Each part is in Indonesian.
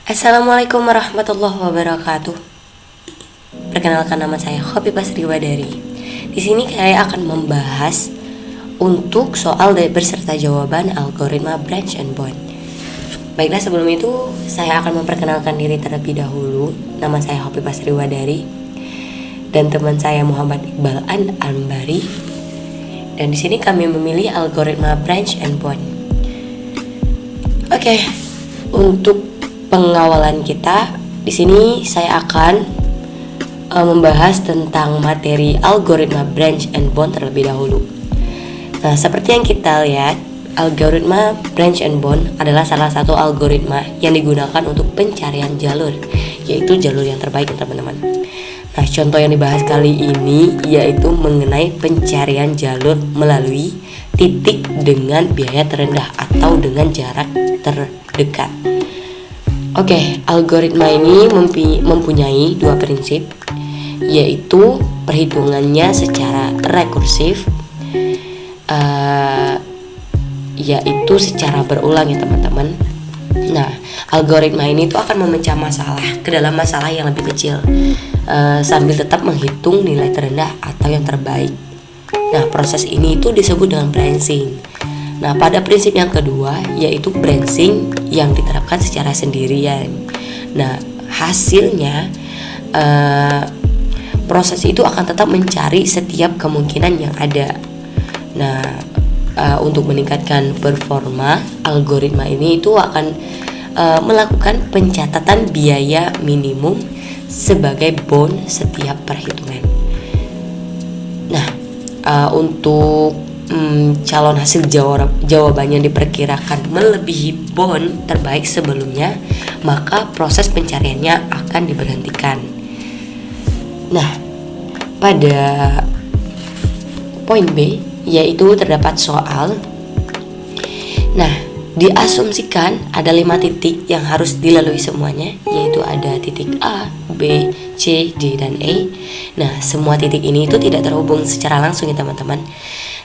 Assalamualaikum warahmatullahi wabarakatuh. Perkenalkan, nama saya Khofifah Sriwadari. Di sini saya akan membahas untuk soal beserta jawaban algoritma branch and bond. Baiklah, sebelum itu saya akan memperkenalkan diri terlebih dahulu. Nama saya Khofifah Sriwadari dan teman saya Muhammad Iqbal Anbari. Dan di sini kami memilih algoritma branch and bond. Oke, untuk pengawalan kita di sini saya akan membahas tentang materi algoritma branch and bond terlebih dahulu. Nah, seperti yang kita lihat, algoritma branch and bond adalah salah satu algoritma yang digunakan untuk pencarian jalur, yaitu jalur yang terbaik, teman-teman. Nah, contoh yang dibahas kali ini yaitu mengenai pencarian jalur melalui titik dengan biaya terendah atau dengan jarak terdekat. Oke, algoritma ini mempunyai dua prinsip, yaitu perhitungannya secara rekursif, yaitu secara berulang ya teman-teman. Nah, algoritma ini tuh akan memecah masalah ke dalam masalah yang lebih kecil, sambil tetap menghitung nilai terendah atau yang terbaik. Nah, proses ini itu disebut dengan branching. Nah, pada prinsip yang kedua yaitu branching yang diterapkan secara sendirian. Nah, hasilnya proses itu akan tetap mencari setiap kemungkinan yang ada. Nah, untuk meningkatkan performa, algoritma ini itu akan melakukan pencatatan biaya minimum sebagai bond setiap perhitungan. Nah, untuk calon hasil jawabannya diperkirakan melebihi bond terbaik sebelumnya, maka proses pencariannya akan diberhentikan. Nah, pada poin B yaitu terdapat soal. Nah, diasumsikan ada 5 titik yang harus dilalui semuanya, yaitu ada titik A, B, C, D, dan E. Nah, semua titik ini itu tidak terhubung secara langsung ya teman-teman.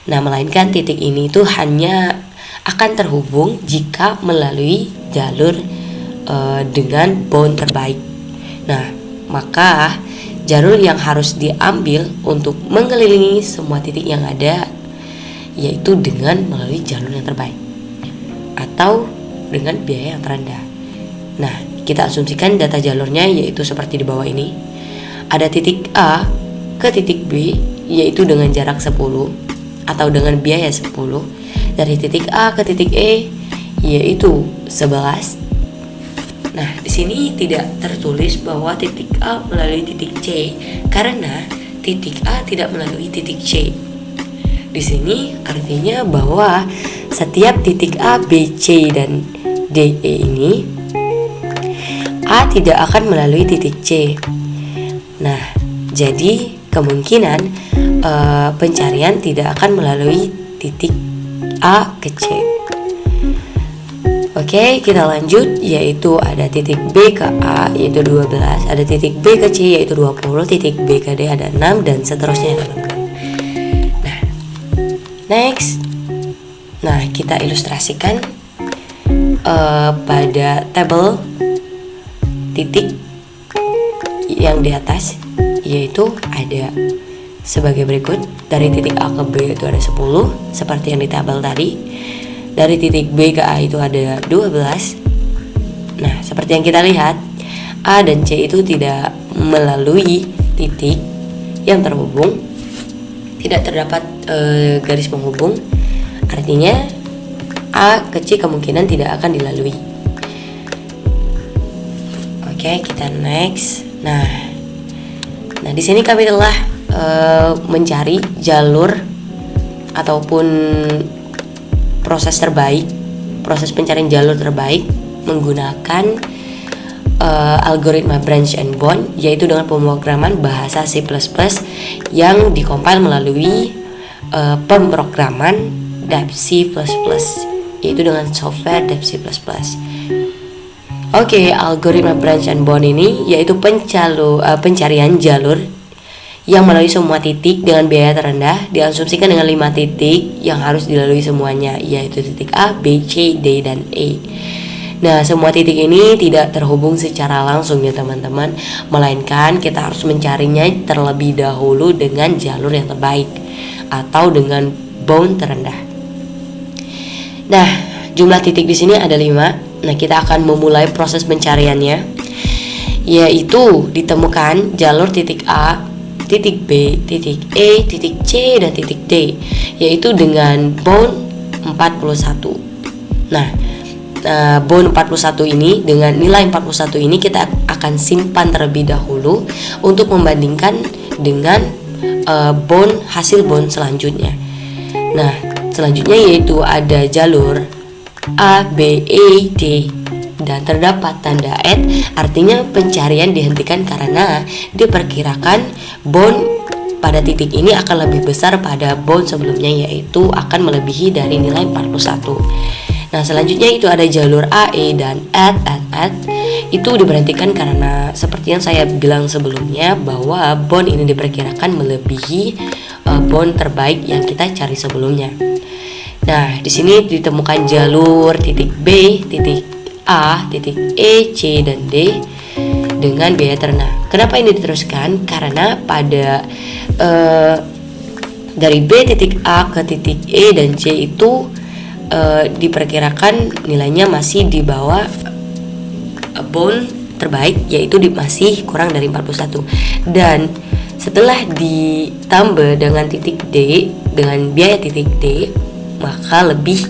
Nah, melainkan titik ini itu hanya akan terhubung jika melalui jalur dengan bond terbaik. Nah, maka jalur yang harus diambil untuk mengelilingi semua titik yang ada yaitu dengan melalui jalur yang terbaik atau dengan biaya yang terendah. Nah, kita asumsikan data jalurnya yaitu seperti di bawah ini. Ada titik A ke titik B yaitu dengan jarak 10 atau dengan biaya 10. Dari titik A ke titik E yaitu 11. Nah, di sini tidak tertulis bahwa titik A melalui titik C karena titik A tidak melalui titik C. Di sini artinya bahwa setiap titik A, B, C, dan D, E ini A tidak akan melalui titik C. Nah, jadi kemungkinan pencarian tidak akan melalui titik A ke C. Oke, kita lanjut, yaitu ada titik B ke A yaitu 12, ada titik B ke C yaitu 20, titik B ke D ada 6, dan seterusnya teman-teman. Nah, next. Nah, kita ilustrasikan pada tabel titik yang di atas, yaitu ada sebagai berikut. Dari titik A ke B itu ada 10 seperti yang di tabel tadi. Dari titik B ke A itu ada 12. Nah, seperti yang kita lihat, A dan C itu tidak melalui titik yang terhubung, tidak terdapat garis penghubung. Artinya A ke C kemungkinan tidak akan dilalui. Oke, kita next. Nah, di sini kami telah mencari jalur ataupun proses pencarian jalur terbaik menggunakan algoritma branch and bond, yaitu dengan pemrograman bahasa C++ yang dikompil melalui pemrograman DevC++, yaitu dengan software DevC++. Oke, algoritma branch and bond ini yaitu pencarian jalur yang melalui semua titik dengan biaya terendah, diasumsikan dengan 5 titik yang harus dilalui semuanya, yaitu titik A, B, C, D, dan E. Nah, semua titik ini tidak terhubung secara langsung ya teman-teman, melainkan kita harus mencarinya terlebih dahulu dengan jalur yang terbaik atau dengan bound terendah. Nah, jumlah titik di sini ada 5. Nah, kita akan memulai proses pencariannya, yaitu ditemukan jalur titik A, titik B, titik E, titik C, dan titik D, yaitu dengan bound 41. Nah, bound 41 ini, dengan nilai 41 ini kita akan simpan terlebih dahulu untuk membandingkan dengan hasil bound selanjutnya. Nah, selanjutnya yaitu ada jalur A, B, E, D, dan terdapat tanda at, artinya pencarian dihentikan karena diperkirakan bound pada titik ini akan lebih besar pada bound sebelumnya, yaitu akan melebihi dari nilai 41. Nah, selanjutnya itu ada jalur AE dan at itu diberhentikan karena seperti yang saya bilang sebelumnya bahwa bound ini diperkirakan melebihi bound terbaik yang kita cari sebelumnya. Nah, di sini ditemukan jalur titik B, titik A, titik E, C, dan D dengan biaya terendah. Kenapa ini diteruskan? Karena pada dari B titik A ke titik E dan C itu diperkirakan nilainya masih di bawah bound terbaik, yaitu masih kurang dari 41. Dan setelah ditambah dengan titik D, dengan biaya titik D, maka lebih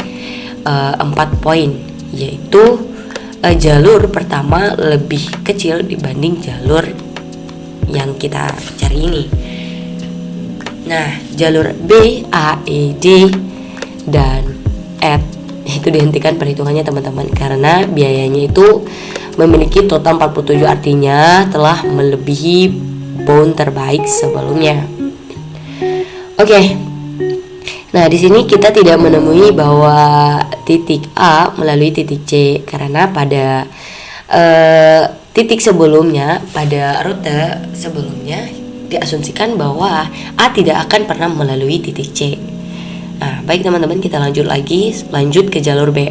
4 poin, yaitu jalur pertama lebih kecil dibanding jalur yang kita cari ini. Nah, jalur B, A, E, D, dan F itu dihentikan perhitungannya teman-teman, karena biayanya itu memiliki total 47, artinya telah melebihi bound terbaik sebelumnya. Oke. Nah, di sini kita tidak menemui bahwa titik A melalui titik C, karena pada titik sebelumnya, pada rute sebelumnya diasumsikan bahwa A tidak akan pernah melalui titik C. Nah, baik teman-teman, kita lanjut ke jalur B.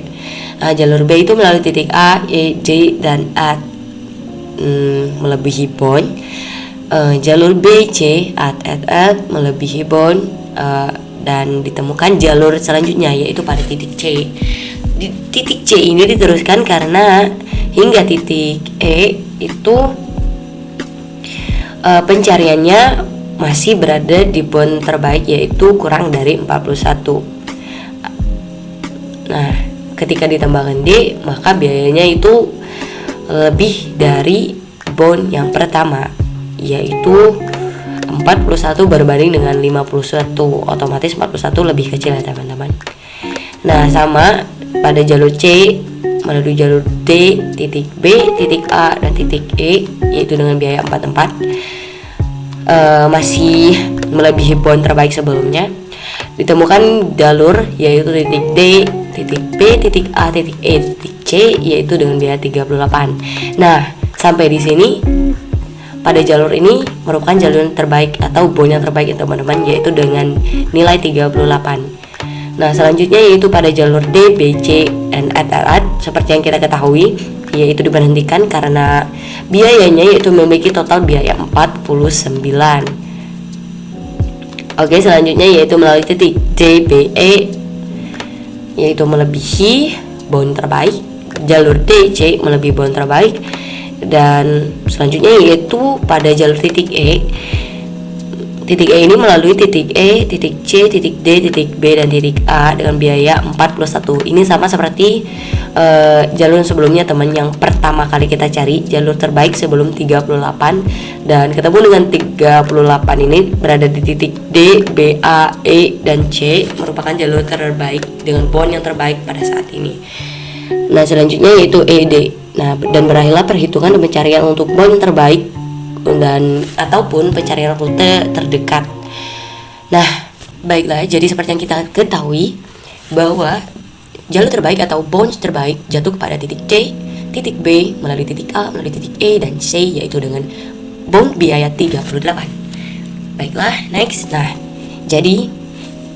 Nah, jalur B itu melalui titik A, E, D, dan A, melebihi bound. Jalur B, C, A, melebihi bound, dan ditemukan jalur selanjutnya yaitu pada titik C. Di titik C ini diteruskan karena hingga titik E itu pencariannya masih berada di bound terbaik, yaitu kurang dari 41. Nah, ketika ditambahkan D, maka biayanya itu lebih dari bound yang pertama, yaitu 41 berbanding dengan 51. Otomatis 41 lebih kecil ya teman-teman. Nah, sama pada jalur C melalui jalur D, titik B, titik A, dan titik E, yaitu dengan biaya 44, masih melebihi bound terbaik sebelumnya. Ditemukan jalur yaitu titik D, titik B, titik A, titik E, titik C, yaitu dengan biaya 38. Nah, sampai di sini pada jalur ini merupakan jalur yang terbaik atau bound yang terbaik ya teman-teman, yaitu dengan nilai 38. Nah, selanjutnya yaitu pada jalur D, B, C, dan at seperti yang kita ketahui, yaitu diberhentikan karena biayanya yaitu memiliki total biaya 49. Oke, selanjutnya yaitu melalui titik D, B, E, yaitu melebihi bound terbaik. Jalur D, C melebihi bound terbaik. Dan selanjutnya yaitu pada jalur titik E. Titik E ini melalui titik E, titik C, titik D, titik B, dan titik A dengan biaya 41. Ini sama seperti jalur sebelumnya teman, yang pertama kali kita cari jalur terbaik sebelum 38, dan ketemu dengan 38 ini berada di titik D, B, A, E, dan C, merupakan jalur terbaik dengan bound yang terbaik pada saat ini. Nah, selanjutnya yaitu ED. Nah, dan berakhirlah perhitungan dan pencarian untuk bound yang terbaik dan ataupun pencarian rute terdekat. Nah, baiklah, jadi seperti yang kita ketahui bahwa jalur terbaik atau bound terbaik jatuh kepada titik D, titik B, melalui titik A, melalui titik E, dan C, yaitu dengan bound biaya 38. Baiklah, next. Nah, jadi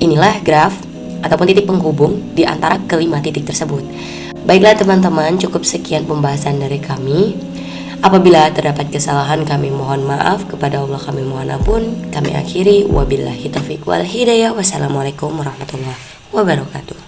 inilah graf ataupun titik penghubung di antara kelima titik tersebut. Baiklah teman-teman, cukup sekian pembahasan dari kami. Apabila terdapat kesalahan, kami mohon maaf. Kepada Allah kami mohon ampun. Kami akhiri, wabillahi taufiq wal hidayah. Wassalamualaikum warahmatullahi wabarakatuh.